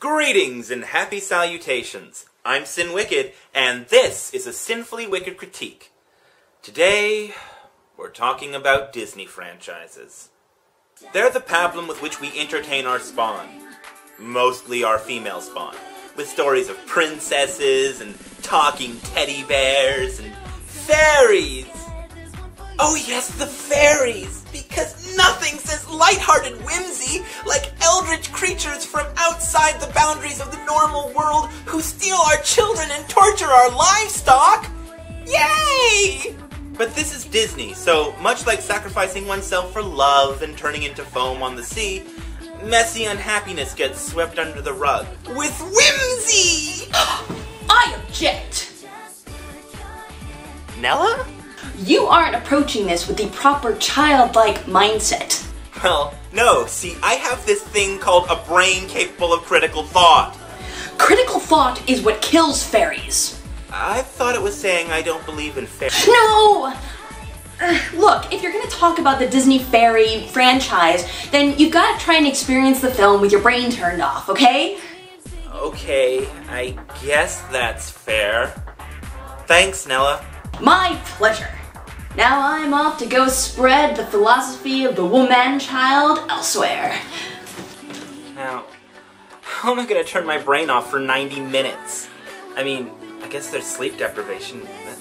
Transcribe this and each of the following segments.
Greetings and happy salutations. I'm Sin Wicked, and this is a Cinfully Wicked critique. Today, we're talking about Disney franchises. They're the pablum with which we entertain our spawn. Mostly our female spawn. With stories of princesses, and talking teddy bears, and fairies! Oh yes, the fairies! Because nothing says lighthearted whimsy like eldritch creatures from outside the boundaries of the normal world who steal our children and torture our livestock! Yay! But this is Disney, so much like sacrificing oneself for love and turning into foam on the sea, messy unhappiness gets swept under the rug. With whimsy! I object! Nella? You aren't approaching this with the proper childlike mindset. Well, no. See, I have this thing called a brain capable of critical thought. Critical thought is what kills fairies. I thought it was saying I don't believe in fairies. No! Look, if you're gonna talk about the Disney fairy franchise, then you've gotta try and experience the film with your brain turned off, okay? Okay, I guess that's fair. Thanks, Nella. My pleasure. Now I'm off to go spread the philosophy of the woman-child elsewhere. Now, how am I gonna turn my brain off for 90 minutes? I mean, I guess there's sleep deprivation, but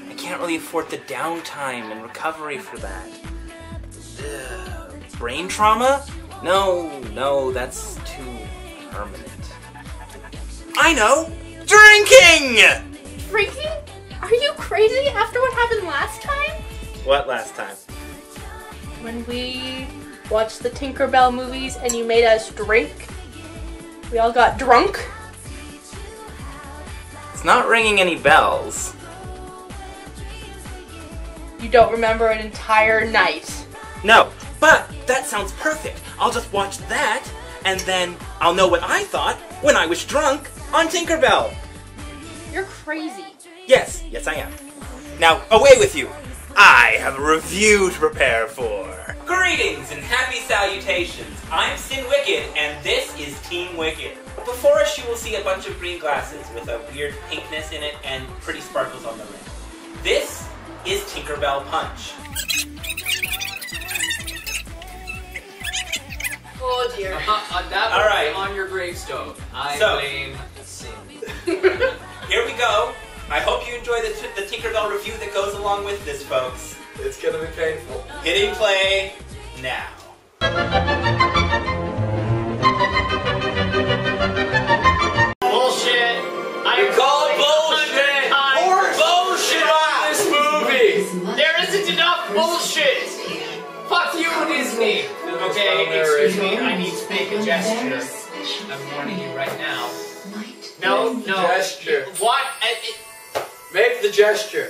I can't really afford the downtime and recovery for that. Brain trauma? No, that's too permanent. I know! Drinking! Drinking? Are you crazy after what happened last time? What last time? When we watched the Tinkerbell movies and you made us drink? We all got drunk? It's not ringing any bells. You don't remember an entire night. No, but that sounds perfect. I'll just watch that, and then I'll know what I thought when I was drunk on Tinkerbell. You're crazy. Yes, I am. Now, away with you. I have a review to prepare for. Greetings and happy salutations. I'm Sin Wicked, and this is Team Wicked. Before us, you will see a bunch of green glasses with a weird pinkness in it and pretty sparkles on the rim. This is Tinkerbell Punch. Oh dear. That All right. be on your gravestone. I blame Sin. Here we go. I hope you enjoy the Tinkerbell review that goes along with this, folks. It's gonna be painful. Hitting play now. Bullshit! I call bullshit! Bullshit on this movie! There isn't enough bullshit! Fuck you, Disney! Okay, excuse me, I need to make a gesture. I'm warning you right now. No. Gesture. What? Make the gesture.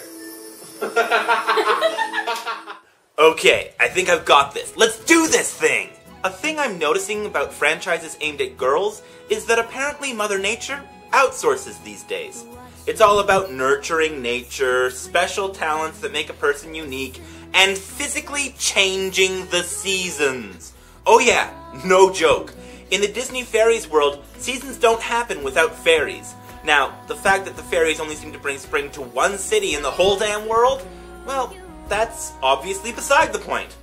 Okay, I think I've got this. Let's do this thing! A thing I'm noticing about franchises aimed at girls is that apparently Mother Nature outsources these days. It's all about nurturing nature, special talents that make a person unique, and physically changing the seasons. Oh yeah, no joke. In the Disney fairies world, seasons don't happen without fairies. Now, the fact that the fairies only seem to bring spring to one city in the whole damn world, well, that's obviously beside the point.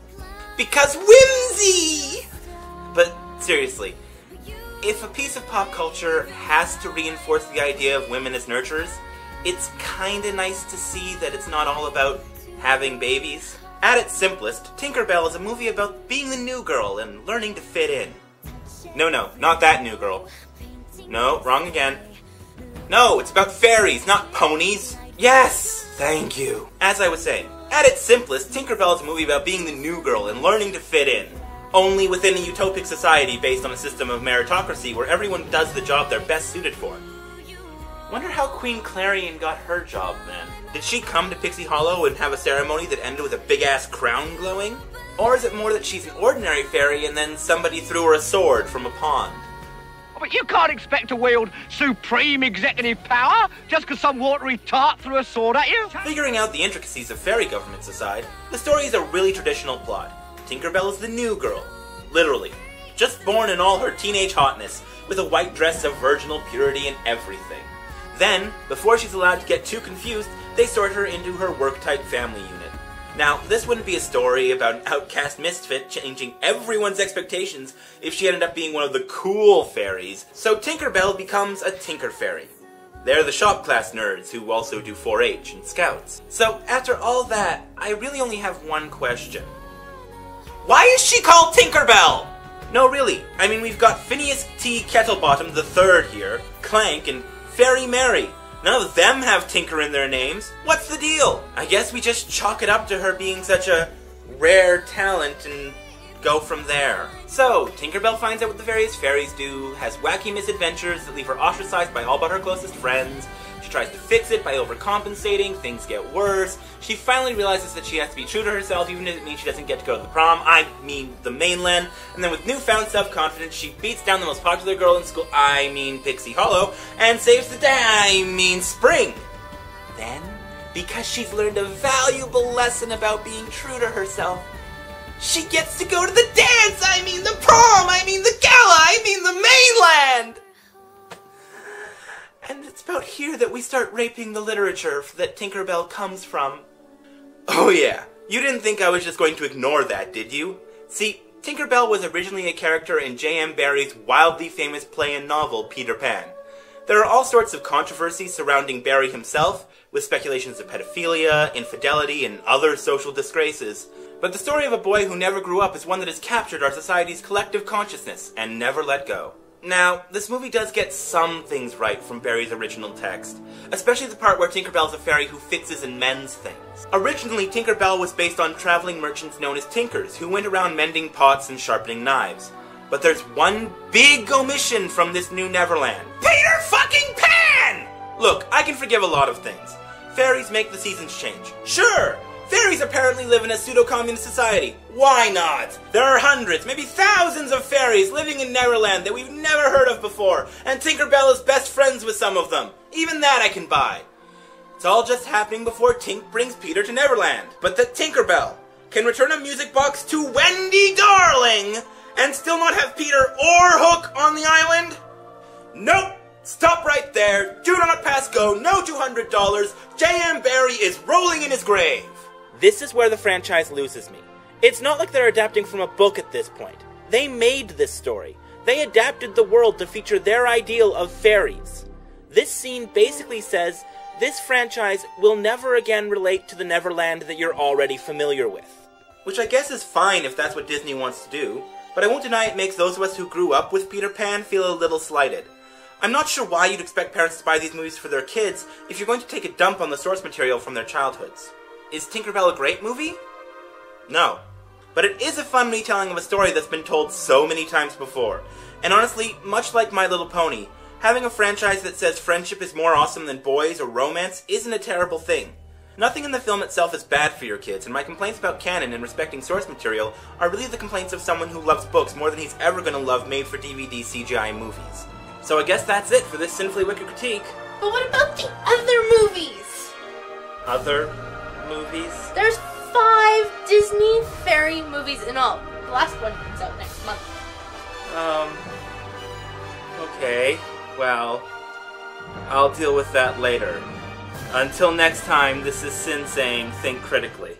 Because whimsy! But seriously, if a piece of pop culture has to reinforce the idea of women as nurturers, it's kinda nice to see that it's not all about having babies. At its simplest, Tinkerbell is a movie about being the new girl and learning to fit in. No, not that new girl. No, wrong again. No, it's about fairies, not ponies. Yes! Thank you. As I was saying, at its simplest, Tinkerbell is a movie about being the new girl and learning to fit in. Only within a utopic society based on a system of meritocracy where everyone does the job they're best suited for. Wonder how Queen Clarion got her job then. Did she come to Pixie Hollow and have a ceremony that ended with a big-ass crown glowing? Or is it more that she's an ordinary fairy and then somebody threw her a sword from a pond? But you can't expect to wield supreme executive power just because some watery tart threw a sword at you. Figuring out the intricacies of fairy governments aside, the story is a really traditional plot. Tinkerbell is the new girl. Literally. Just born in all her teenage hotness, with a white dress of virginal purity and everything. Then, before she's allowed to get too confused, they sort her into her work-type family unit. Now, this wouldn't be a story about an outcast misfit changing everyone's expectations if she ended up being one of the cool fairies, so Tinkerbell becomes a Tinker Fairy. They're the shop class nerds who also do 4-H and Scouts. So, after all that, I really only have one question. Why is she called Tinkerbell? No, really. I mean, we've got Phineas T. Kettlebottom III here, Clank, and Fairy Mary. None of them have Tinker in their names. What's the deal? I guess we just chalk it up to her being such a rare talent and go from there. So, Tinkerbell finds out what the various fairies do, has wacky misadventures that leave her ostracized by all but her closest friends. She tries to fix it by overcompensating, things get worse. She finally realizes that she has to be true to herself, even if it means she doesn't get to go to the prom, I mean the mainland. And then with newfound self-confidence, she beats down the most popular girl in school, I mean Pixie Hollow, and saves the day, I mean Spring. Then, because she's learned a valuable lesson about being true to herself, she gets to go to the dance, I mean the prom, I mean the gala, I mean the mainland! And it's about here that we start raping the literature that Tinkerbell comes from. Oh yeah, you didn't think I was just going to ignore that, did you? See, Tinkerbell was originally a character in J.M. Barrie's wildly famous play and novel, Peter Pan. There are all sorts of controversies surrounding Barrie himself, with speculations of pedophilia, infidelity, and other social disgraces. But the story of a boy who never grew up is one that has captured our society's collective consciousness and never let go. Now, this movie does get some things right from Barrie's original text, especially the part where Tinkerbell is a fairy who fixes and mends things. Originally, Tinkerbell was based on traveling merchants known as Tinkers, who went around mending pots and sharpening knives. But there's one big omission from this new Neverland. Peter fucking Pan! Look, I can forgive a lot of things. Fairies make the seasons change. Sure! Fairies apparently live in a pseudo-communist society. Why not? There are hundreds, maybe thousands of fairies living in Neverland that we've never heard of before, and Tinkerbell is best friends with some of them. Even that I can buy. It's all just happening before Tink brings Peter to Neverland. But that Tinkerbell can return a music box to Wendy Darling and still not have Peter or Hook on the island? Nope! Stop right there. Do not pass go. No $200. J.M. Barrie is rolling in his grave. This is where the franchise loses me. It's not like they're adapting from a book at this point. They made this story. They adapted the world to feature their ideal of fairies. This scene basically says, this franchise will never again relate to the Neverland that you're already familiar with. Which I guess is fine if that's what Disney wants to do, but I won't deny it makes those of us who grew up with Peter Pan feel a little slighted. I'm not sure why you'd expect parents to buy these movies for their kids if you're going to take a dump on the source material from their childhoods. Is Tinkerbell a great movie? No. But it is a fun retelling of a story that's been told so many times before. And honestly, much like My Little Pony, having a franchise that says friendship is more awesome than boys or romance isn't a terrible thing. Nothing in the film itself is bad for your kids, and my complaints about canon and respecting source material are really the complaints of someone who loves books more than he's ever going to love made-for-DVD CGI movies. So I guess that's it for this Cinfully Wicked critique. But what about the other movies? Other movies? There's 5 Disney fairy movies in all. The last one comes out next month. Okay. Well, I'll deal with that later. Until next time, this is Sin saying, think critically.